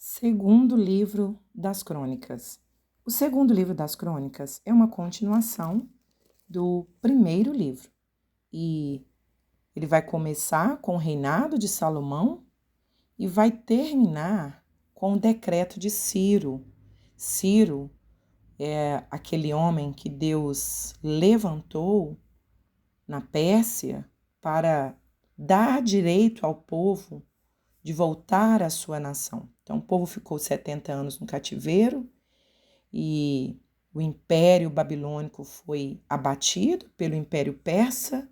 Segundo livro das Crônicas. O segundo livro das Crônicas é uma continuação do primeiro livro e ele vai começar com o reinado de Salomão e vai terminar com o decreto de Ciro. Ciro é aquele homem que Deus levantou na Pérsia para dar direito ao povo de voltar à sua nação. Então, o povo ficou 70 anos no cativeiro e o Império Babilônico foi abatido pelo Império Persa.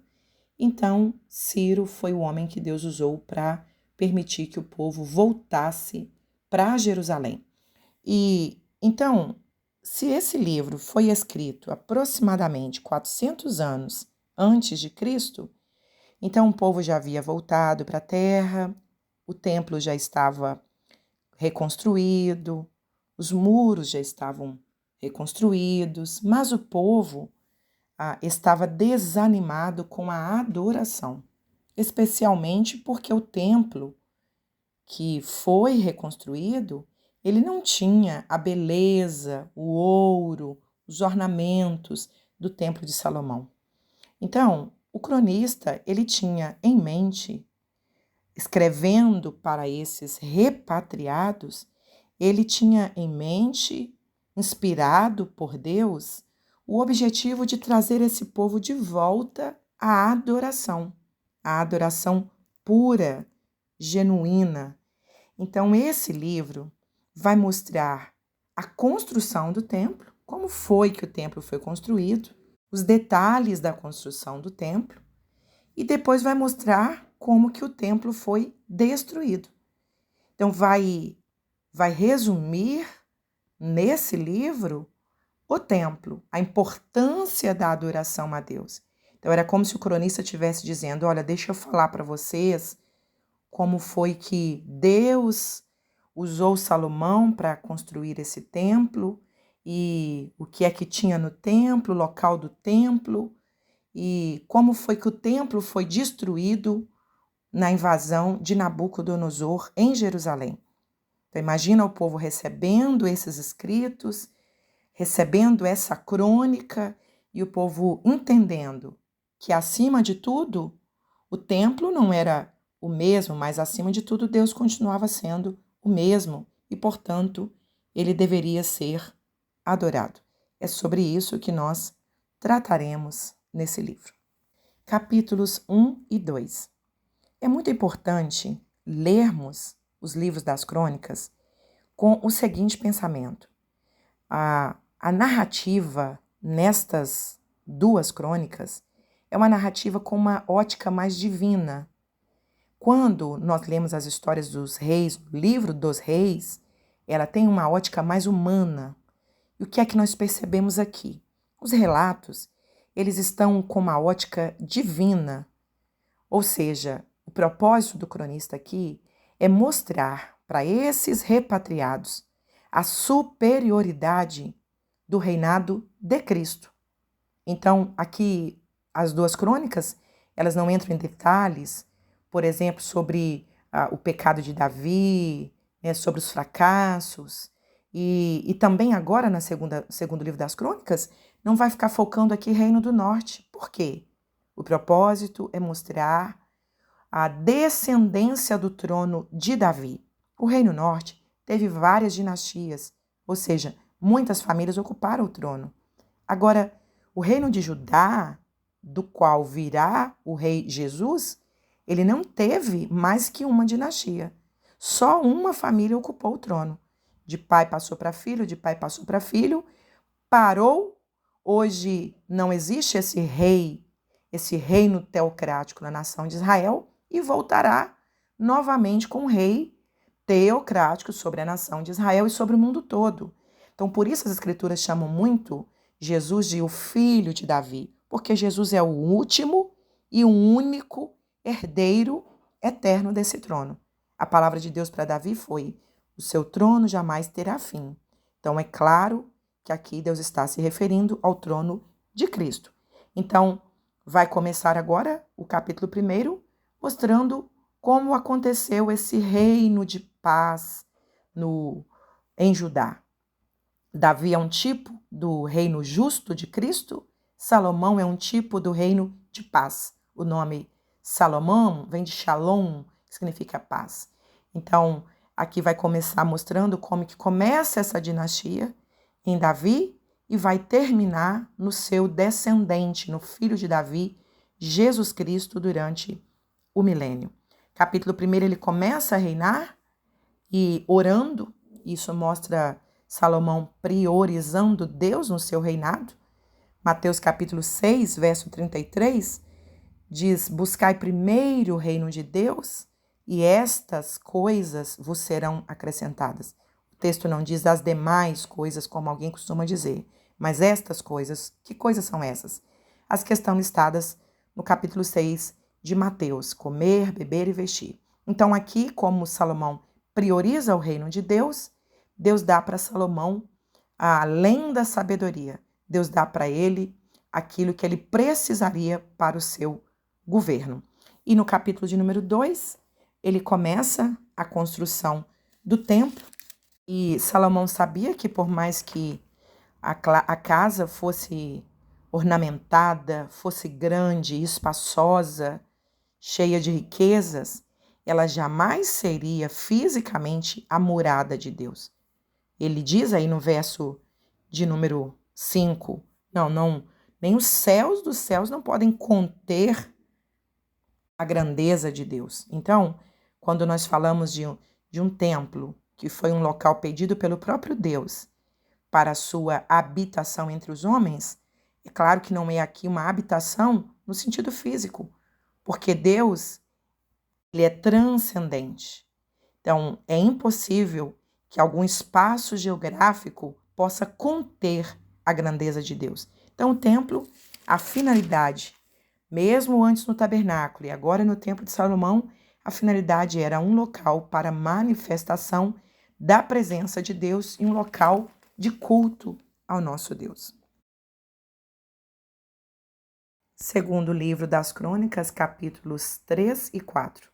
Então, Ciro foi o homem que Deus usou para permitir que o povo voltasse para Jerusalém. E então, se esse livro foi escrito aproximadamente 400 anos antes de Cristo, então o povo já havia voltado para a terra, o templo já estava reconstruído, os muros já estavam reconstruídos, mas o povo estava desanimado com a adoração, especialmente porque o templo que foi reconstruído, ele não tinha a beleza, o ouro, os ornamentos do Templo de Salomão. Então, o cronista, ele tinha em mente, escrevendo para esses repatriados, ele tinha em mente, inspirado por Deus, o objetivo de trazer esse povo de volta à adoração, a adoração pura, genuína. Então, esse livro vai mostrar a construção do templo, como foi que o templo foi construído, os detalhes da construção do templo, e depois vai mostrar como que o templo foi destruído. Então, vai resumir nesse livro o templo, a importância da adoração a Deus. Então, era como se o cronista estivesse dizendo, olha, deixa eu falar para vocês como foi que Deus usou Salomão para construir esse templo e o que é que tinha no templo, o local do templo e como foi que o templo foi destruído na invasão de Nabucodonosor em Jerusalém. Então, imagina o povo recebendo esses escritos, recebendo essa crônica e o povo entendendo que, acima de tudo, o templo não era o mesmo, mas, acima de tudo, Deus continuava sendo o mesmo e, portanto, ele deveria ser adorado. É sobre isso que nós trataremos nesse livro. Capítulos 1 e 2. É muito importante lermos os livros das crônicas com o seguinte pensamento. A narrativa nestas duas crônicas é uma narrativa com uma ótica mais divina. Quando nós lemos as histórias dos reis, o livro dos reis, ela tem uma ótica mais humana. E o que é que nós percebemos aqui? Os relatos, eles estão com uma ótica divina, ou seja, o propósito do cronista aqui é mostrar para esses repatriados a superioridade do reinado de Cristo. Então, aqui, as duas crônicas, elas não entram em detalhes, por exemplo, sobre o pecado de Davi, sobre os fracassos, e também agora, no segundo livro das crônicas, não vai ficar focando aqui Reino do Norte. Por quê? O propósito é mostrar a descendência do trono de Davi. O Reino Norte teve várias dinastias, ou seja, muitas famílias ocuparam o trono. Agora, o reino de Judá, do qual virá o rei Jesus, ele não teve mais que uma dinastia. Só uma família ocupou o trono. De pai passou para filho, de pai passou para filho, parou. Hoje não existe esse reino teocrático na nação de Israel e voltará novamente com um rei teocrático sobre a nação de Israel e sobre o mundo todo. Então, por isso as escrituras chamam muito Jesus de o filho de Davi, porque Jesus é o último e o único herdeiro eterno desse trono. A palavra de Deus para Davi foi: o seu trono jamais terá fim. Então, é claro que aqui Deus está se referindo ao trono de Cristo. Então, vai começar agora o capítulo 1, mostrando como aconteceu esse reino de paz em Judá. Davi é um tipo do reino justo de Cristo, Salomão é um tipo do reino de paz. O nome Salomão vem de Shalom, que significa paz. Então, aqui vai começar mostrando como que começa essa dinastia em Davi e vai terminar no seu descendente, no filho de Davi, Jesus Cristo, durante o milênio. Capítulo 1, ele começa a reinar e orando, isso mostra Salomão priorizando Deus no seu reinado. Mateus capítulo 6, verso 33, diz: buscai primeiro o reino de Deus e estas coisas vos serão acrescentadas. O texto não diz as demais coisas, como alguém costuma dizer, mas estas coisas. Que coisas são essas? As que estão listadas no capítulo 6 de Mateus: comer, beber e vestir. Então aqui, como Salomão prioriza o reino de Deus, Deus dá para Salomão, além da sabedoria, Deus dá para ele aquilo que ele precisaria para o seu governo. E no capítulo de número 2, ele começa a construção do templo. E Salomão sabia que por mais que a casa fosse ornamentada, fosse grande, espaçosa, cheia de riquezas, ela jamais seria fisicamente a morada de Deus. Ele diz aí no verso de número 5, nem os céus dos céus não podem conter a grandeza de Deus. Então, quando nós falamos de um templo, que foi um local pedido pelo próprio Deus para a sua habitação entre os homens, é claro que não é aqui uma habitação no sentido físico, porque Deus, ele é transcendente. Então, é impossível que algum espaço geográfico possa conter a grandeza de Deus. Então, o templo, a finalidade, mesmo antes no tabernáculo e agora no templo de Salomão, a finalidade era um local para manifestação da presença de Deus e um local de culto ao nosso Deus. Segundo livro das Crônicas, capítulos 3 e 4.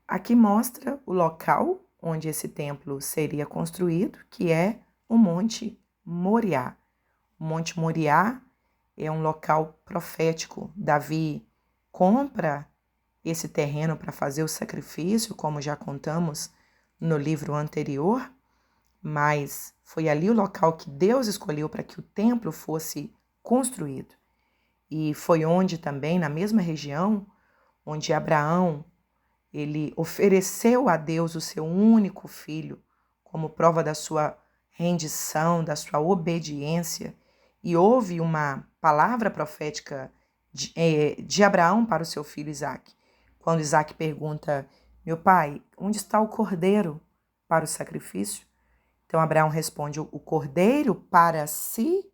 Aqui mostra o local onde esse templo seria construído, que é o Monte Moriá. O Monte Moriá é um local profético. Davi compra esse terreno para fazer o sacrifício, como já contamos no livro anterior, mas foi ali o local que Deus escolheu para que o templo fosse construído. E foi onde também, na mesma região, onde Abraão, ele ofereceu a Deus o seu único filho como prova da sua rendição, da sua obediência. E houve uma palavra profética de Abraão para o seu filho Isaque. Quando Isaque pergunta: meu pai, onde está o cordeiro para o sacrifício? Então Abraão responde: o cordeiro para si,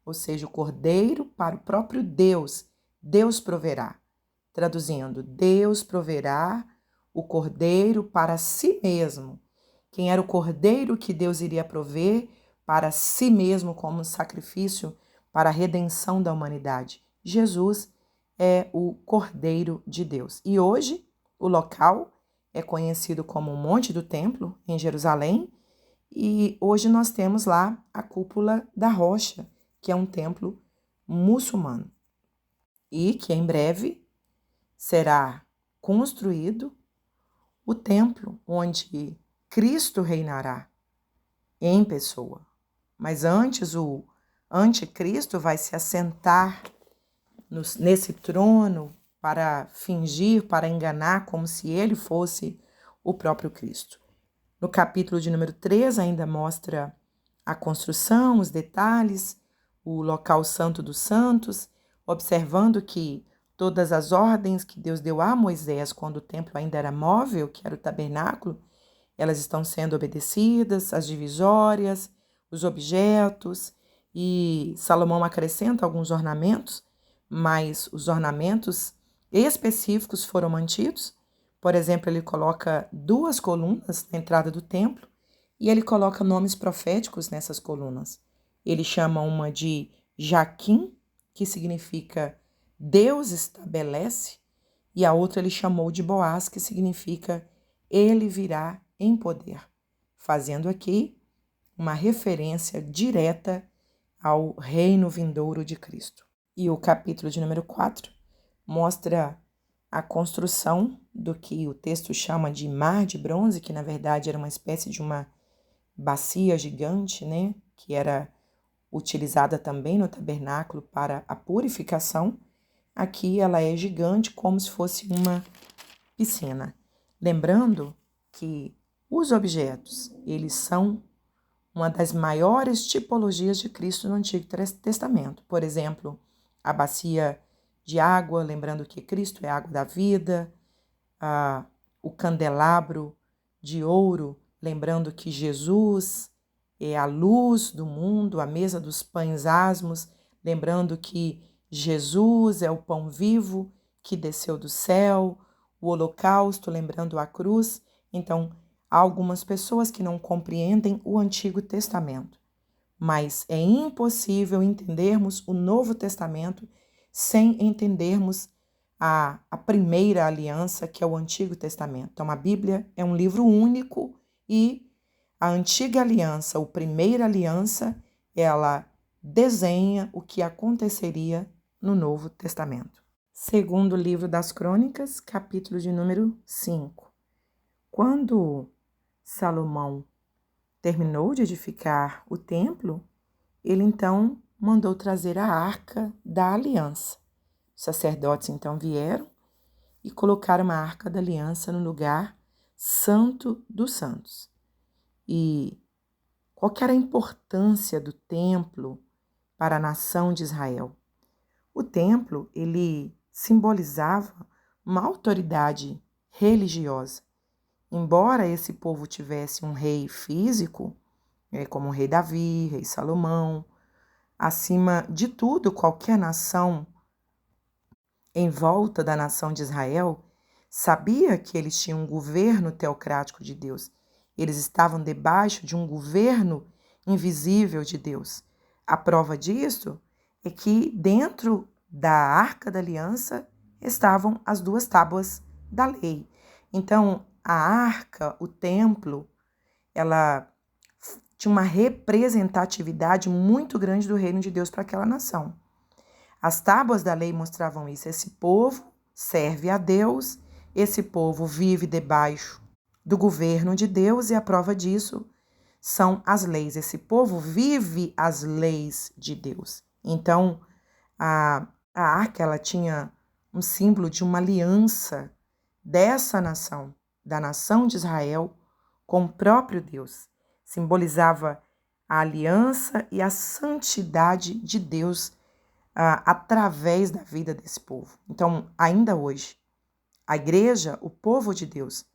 ou seja, o cordeiro para o próprio Deus, Deus proverá. Traduzindo, Deus proverá o cordeiro para si mesmo. Quem era o cordeiro que Deus iria prover para si mesmo como sacrifício para a redenção da humanidade? Jesus é o Cordeiro de Deus. E hoje o local é conhecido como o Monte do Templo, em Jerusalém, e hoje nós temos lá a Cúpula da Rocha, que é um templo muçulmano, e que em breve será construído o templo onde Cristo reinará em pessoa. Mas antes o anticristo vai se assentar nesse trono para fingir, para enganar, como se ele fosse o próprio Cristo. No capítulo de número 3 ainda mostra a construção, os detalhes, o local santo dos santos, observando que todas as ordens que Deus deu a Moisés quando o templo ainda era móvel, que era o tabernáculo, elas estão sendo obedecidas, as divisórias, os objetos, e Salomão acrescenta alguns ornamentos, mas os ornamentos específicos foram mantidos. Por exemplo, ele coloca 2 colunas na entrada do templo e ele coloca nomes proféticos nessas colunas. Ele chama uma de Jaquim, que significa Deus estabelece, e a outra ele chamou de Boaz, que significa ele virá em poder. fazendo aqui uma referência direta ao reino vindouro de Cristo. E o capítulo de número 4 mostra a construção do que o texto chama de mar de bronze, que na verdade era uma espécie de uma bacia gigante, né, que era utilizada também no tabernáculo para a purificação. Aqui ela é gigante, como se fosse uma piscina. Lembrando que os objetos, eles são uma das maiores tipologias de Cristo no Antigo Testamento. Por exemplo, a bacia de água, lembrando que Cristo é a água da vida, o candelabro de ouro, lembrando que Jesus é a luz do mundo, a mesa dos pães asmos, lembrando que Jesus é o pão vivo que desceu do céu, o holocausto, lembrando a cruz. Então, há algumas pessoas que não compreendem o Antigo Testamento, mas é impossível entendermos o Novo Testamento sem entendermos a primeira aliança, que é o Antigo Testamento. Então, a Bíblia é um livro único e a Antiga Aliança, ou Primeira Aliança, ela desenha o que aconteceria no Novo Testamento. Segundo livro das Crônicas, capítulo de número 5. Quando Salomão terminou de edificar o templo, ele então mandou trazer a Arca da Aliança. Os sacerdotes então vieram e colocaram a Arca da Aliança no lugar santo dos santos. E qual que era a importância do templo para a nação de Israel? O templo, ele simbolizava uma autoridade religiosa. Embora esse povo tivesse um rei físico, como o rei Davi, rei Salomão, acima de tudo, qualquer nação em volta da nação de Israel sabia que eles tinham um governo teocrático de Deus. Eles estavam debaixo de um governo invisível de Deus. A prova disso é que dentro da Arca da Aliança estavam as 2 tábuas da lei. Então, a arca, o templo, ela tinha uma representatividade muito grande do reino de Deus para aquela nação. As tábuas da lei mostravam isso. Esse povo serve a Deus, esse povo vive debaixo do governo de Deus e a prova disso são as leis. Esse povo vive as leis de Deus. Então, a arca, ela tinha um símbolo de uma aliança dessa nação, da nação de Israel, com o próprio Deus. Simbolizava a aliança e a santidade de Deus através da vida desse povo. Então, ainda hoje, a igreja, o povo de Deus,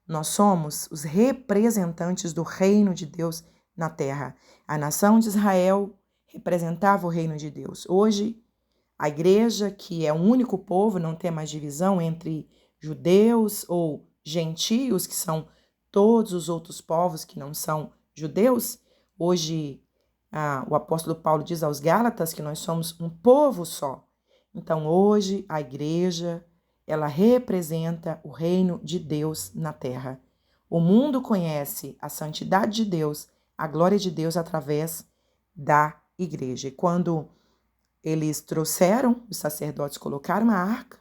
nós somos os representantes do reino de Deus na terra. A nação de Israel representava o reino de Deus. Hoje, a igreja, que é um único povo, não tem mais divisão entre judeus ou gentios, que são todos os outros povos que não são judeus. Hoje, o apóstolo Paulo diz aos Gálatas que nós somos um povo só. Então, hoje, a igreja, ela representa o reino de Deus na terra. O mundo conhece a santidade de Deus, a glória de Deus através da igreja. E quando eles trouxeram, os sacerdotes colocaram a arca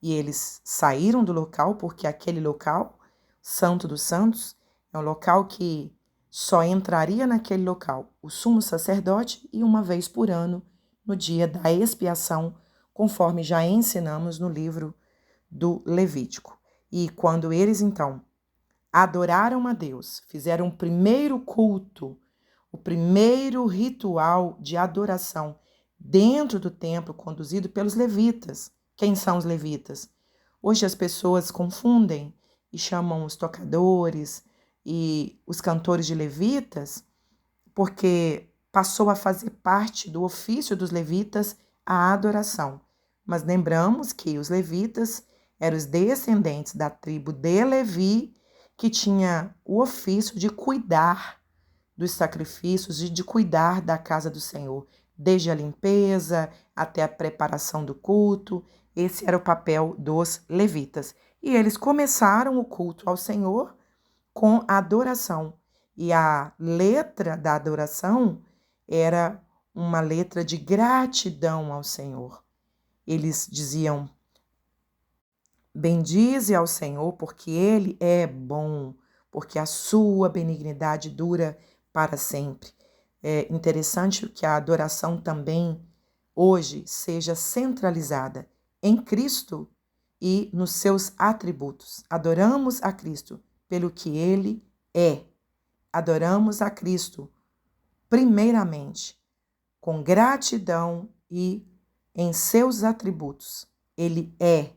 e eles saíram do local, porque aquele local, Santo dos Santos, é um local que só entraria naquele local o sumo sacerdote e uma vez por ano, no dia da expiação, conforme já ensinamos no livro do Levítico. E quando eles, então, adoraram a Deus, fizeram o primeiro culto, o primeiro ritual de adoração dentro do templo, conduzido pelos levitas. Quem são os levitas? Hoje as pessoas confundem e chamam os tocadores e os cantores de levitas, porque passou a fazer parte do ofício dos levitas a adoração. Mas lembramos que os levitas eram os descendentes da tribo de Levi, que tinha o ofício de cuidar dos sacrifícios e de cuidar da casa do Senhor, desde a limpeza até a preparação do culto. Esse era o papel dos levitas. E eles começaram o culto ao Senhor com a adoração. E a letra da adoração era uma letra de gratidão ao Senhor. Eles diziam: bendize ao Senhor, porque Ele é bom, porque a sua benignidade dura para sempre. É interessante que a adoração também hoje seja centralizada em Cristo e nos seus atributos. Adoramos a Cristo pelo que Ele é. Adoramos a Cristo, primeiramente, com gratidão e em seus atributos. Ele é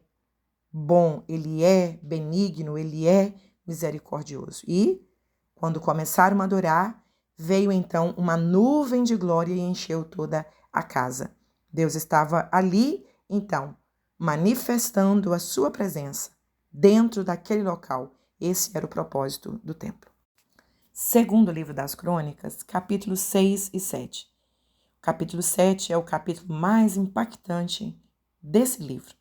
bom, ele é benigno, ele é misericordioso. E, quando começaram a adorar, veio então uma nuvem de glória e encheu toda a casa. Deus estava ali, então, manifestando a sua presença dentro daquele local. Esse era o propósito do templo. Segundo livro das Crônicas, capítulos 6 e 7. O capítulo 7 é o capítulo mais impactante desse livro.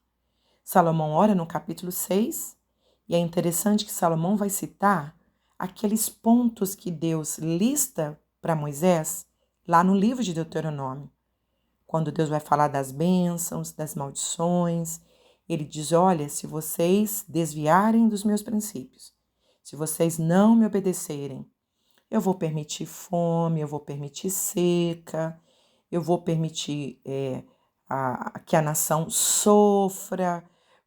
Salomão ora no capítulo 6, e é interessante que Salomão vai citar aqueles pontos que Deus lista para Moisés lá no livro de Deuteronômio. Quando Deus vai falar das bênçãos, das maldições, ele diz: olha, se vocês desviarem dos meus princípios, se vocês não me obedecerem, eu vou permitir fome, eu vou permitir seca, eu vou permitir que a nação sofra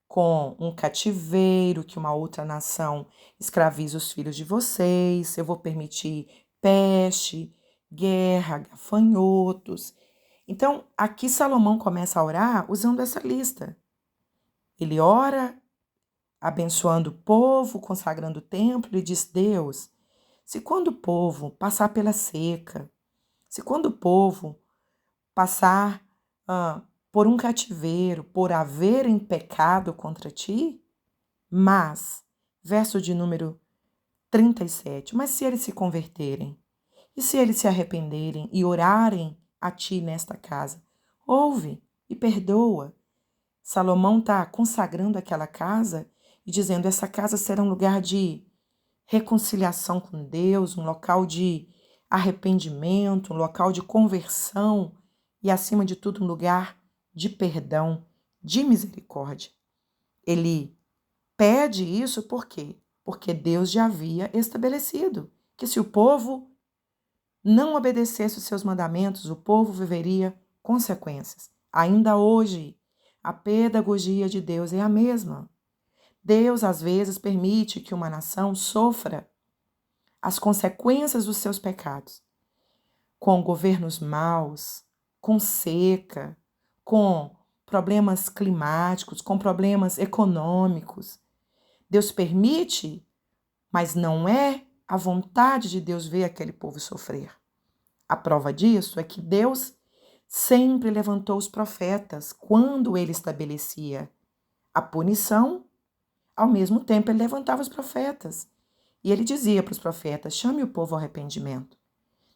com um cativeiro, que uma outra nação escravize os filhos de vocês, eu vou permitir peste, guerra, gafanhotos. Então, aqui Salomão começa a orar usando essa lista. Ele ora abençoando o povo, consagrando o templo e diz: Deus, se quando o povo passar pela seca, se quando o povo passar por um cativeiro, por haverem pecado contra ti, mas, verso de número 37, mas se eles se converterem, e se eles se arrependerem e orarem a ti nesta casa, ouve e perdoa. Salomão está consagrando aquela casa e dizendo: essa casa será um lugar de reconciliação com Deus, um local de arrependimento, um local de conversão e, acima de tudo, um lugar de perdão, de misericórdia. Ele pede isso por quê? Porque Deus já havia estabelecido que se o povo não obedecesse os seus mandamentos, o povo viveria consequências. Ainda hoje, a pedagogia de Deus é a mesma. Deus, às vezes, permite que uma nação sofra as consequências dos seus pecados, com governos maus, com seca, com problemas climáticos, com problemas econômicos. Deus permite, mas não é a vontade de Deus ver aquele povo sofrer. A prova disso é que Deus sempre levantou os profetas quando ele estabelecia a punição. Ao mesmo tempo, ele levantava os profetas. E ele dizia para os profetas: chame o povo ao arrependimento.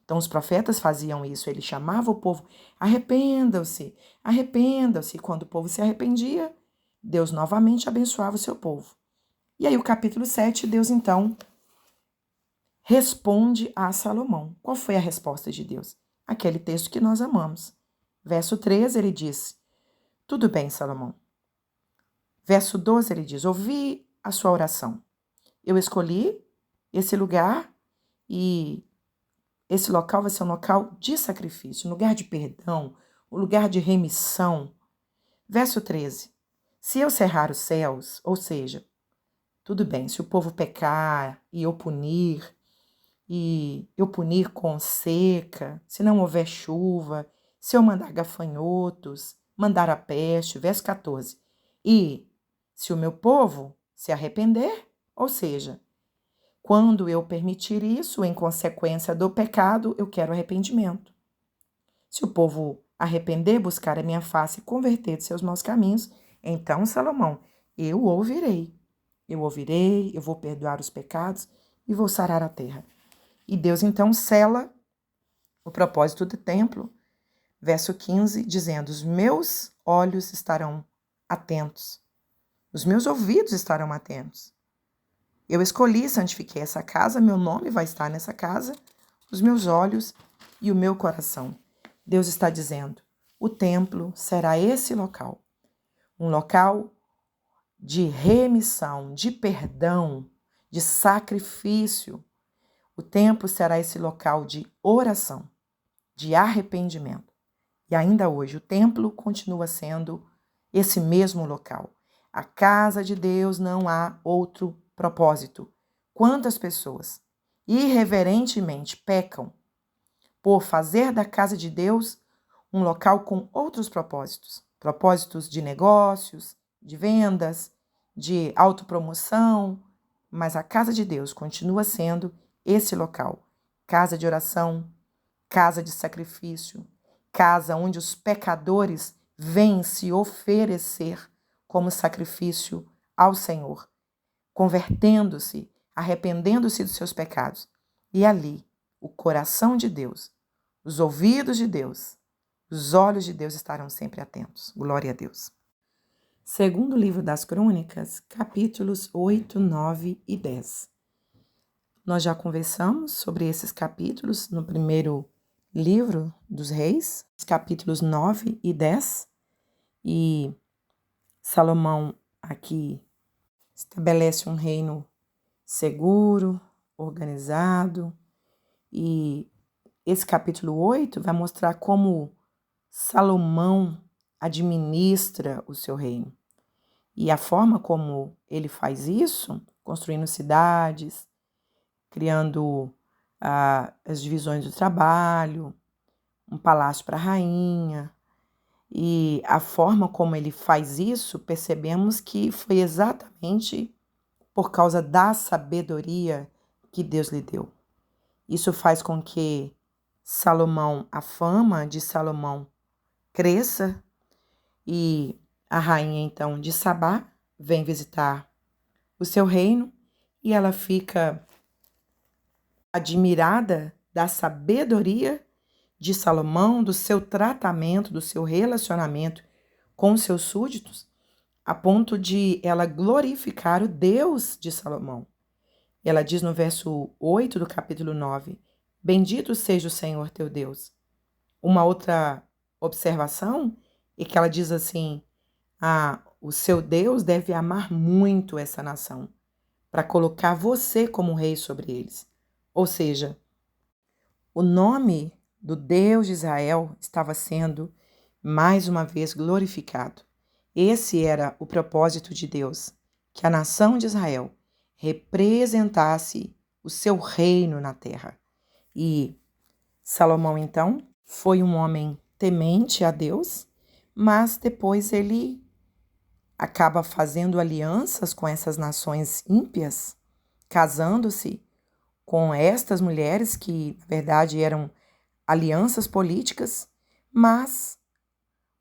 Então, os profetas faziam isso. Ele chamava o povo: arrependam-se, arrependam-se. E quando o povo se arrependia, Deus novamente abençoava o seu povo. E aí, o capítulo 7, Deus, então, responde a Salomão. Qual foi a resposta de Deus? Aquele texto que nós amamos. Verso 13, ele diz: tudo bem, Salomão. Verso 12, ele diz: ouvi a sua oração. Eu escolhi esse lugar e esse local vai ser um local de sacrifício, um lugar de perdão, um lugar de remissão. Verso 13. Se eu cerrar os céus, ou seja, tudo bem, se o povo pecar e eu punir com seca, se não houver chuva, se eu mandar gafanhotos, mandar a peste, verso 14. E se o meu povo se arrepender, ou seja, quando eu permitir isso, em consequência do pecado, eu quero arrependimento. Se o povo arrepender, buscar a minha face e converter de seus maus caminhos, então, Salomão, eu ouvirei. Eu ouvirei, eu vou perdoar os pecados e vou sarar a terra. E Deus, então, sela o propósito do templo, verso 15, dizendo: os meus olhos estarão atentos, os meus ouvidos estarão atentos. Eu escolhi e santifiquei essa casa, meu nome vai estar nessa casa, os meus olhos e o meu coração. Deus está dizendo, o templo será esse local. Um local de remissão, de perdão, de sacrifício. O templo será esse local de oração, de arrependimento. E ainda hoje, o templo continua sendo esse mesmo local. A casa de Deus não há outro propósito. Quantas pessoas irreverentemente pecam por fazer da casa de Deus um local com outros propósitos. Propósitos de negócios, de vendas, de autopromoção. Mas a casa de Deus continua sendo esse local. Casa de oração, casa de sacrifício, casa onde os pecadores vêm se oferecer como sacrifício ao Senhor, convertendo-se, arrependendo-se dos seus pecados. E ali, o coração de Deus, os ouvidos de Deus, os olhos de Deus estarão sempre atentos. Glória a Deus. Segundo livro das Crônicas, capítulos 8, 9 e 10. Nós já conversamos sobre esses capítulos no primeiro livro dos Reis, os capítulos 9 e 10. E Salomão aqui estabelece um reino seguro, organizado. E esse capítulo 8 vai mostrar como Salomão administra o seu reino. E a forma como ele faz isso, construindo cidades, criando as divisões do trabalho, um palácio para a rainha. E a forma como ele faz isso, percebemos que foi exatamente por causa da sabedoria que Deus lhe deu. Isso faz com que a fama de Salomão cresça, e a rainha, então, de Sabá vem visitar o seu reino e ela fica admirada da sabedoria de Salomão, do seu tratamento, do seu relacionamento com seus súditos, a ponto de ela glorificar o Deus de Salomão. Ela diz no verso 8 do capítulo 9, bendito seja o Senhor teu Deus. Uma outra observação é que ela diz assim, o seu Deus deve amar muito essa nação, para colocar você como rei sobre eles. Ou seja, o nome do Deus de Israel estava sendo mais uma vez glorificado. Esse era o propósito de Deus, que a nação de Israel representasse o seu reino na terra. E Salomão, então, foi um homem temente a Deus, mas depois ele acaba fazendo alianças com essas nações ímpias, casando-se com estas mulheres que, na verdade, eram alianças políticas, mas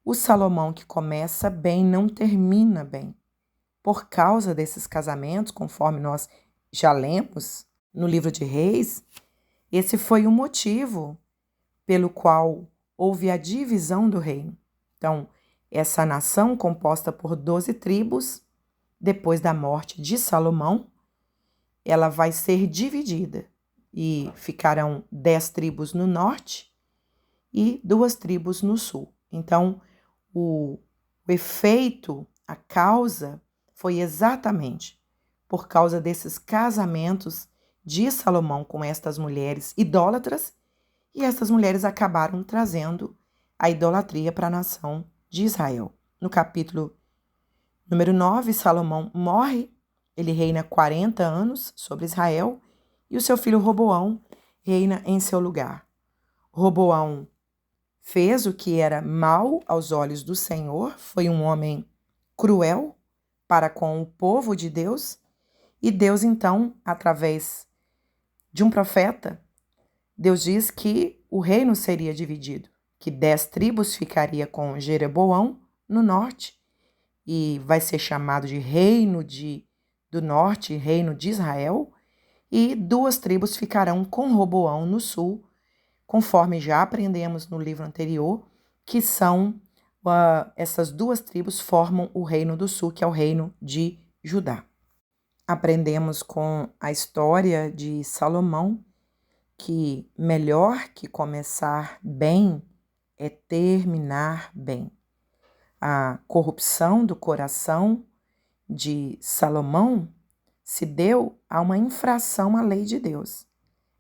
o Salomão que começa bem não termina bem. Por causa desses casamentos, conforme nós já lemos no livro de Reis, esse foi o motivo pelo qual houve a divisão do reino. Então, essa nação composta por 12 tribos, depois da morte de Salomão, ela vai ser dividida e ficarão 10 tribos no norte e 2 tribos no sul. Então, o efeito, a causa, foi exatamente por causa desses casamentos de Salomão com estas mulheres idólatras, e essas mulheres acabaram trazendo a idolatria para a nação de Israel. No capítulo número 9, Salomão morre, ele reina 40 anos sobre Israel, e o seu filho Roboão reina em seu lugar. Roboão fez o que era mal aos olhos do Senhor, foi um homem cruel para com o povo de Deus, e Deus, então, através de um profeta, Deus diz que o reino seria dividido, que 10 tribos ficaria com Jeroboão no norte, e vai ser chamado de reino do norte, reino de Israel, e 2 tribos ficarão com Roboão no sul, conforme já aprendemos no livro anterior, que são essas 2 tribos formam o reino do sul, que é o reino de Judá. aprendemos com a história de Salomão que melhor que começar bem é terminar bem. A corrupção do coração de Salomão se deu a uma infração à lei de Deus.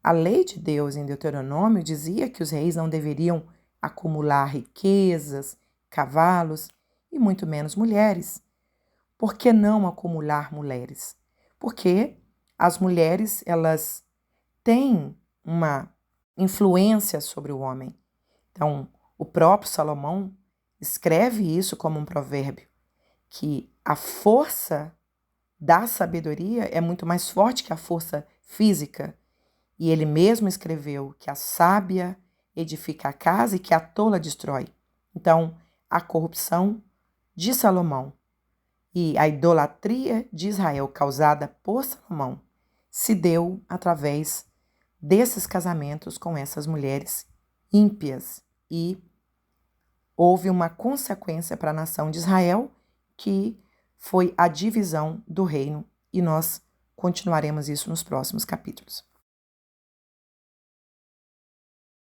A lei de Deus em Deuteronômio dizia que os reis não deveriam acumular riquezas, cavalos e muito menos mulheres. Por que não acumular mulheres? Porque as mulheres, elas têm uma influência sobre o homem. Então, o próprio Salomão escreve isso como um provérbio, que a força da sabedoria é muito mais forte que a força física. E ele mesmo escreveu que a sábia edifica a casa e que a tola destrói. Então, a corrupção de Salomão e a idolatria de Israel causada por Salomão se deu através desses casamentos com essas mulheres ímpias e houve uma consequência para a nação de Israel, que foi a divisão do reino, e nós continuaremos isso nos próximos capítulos.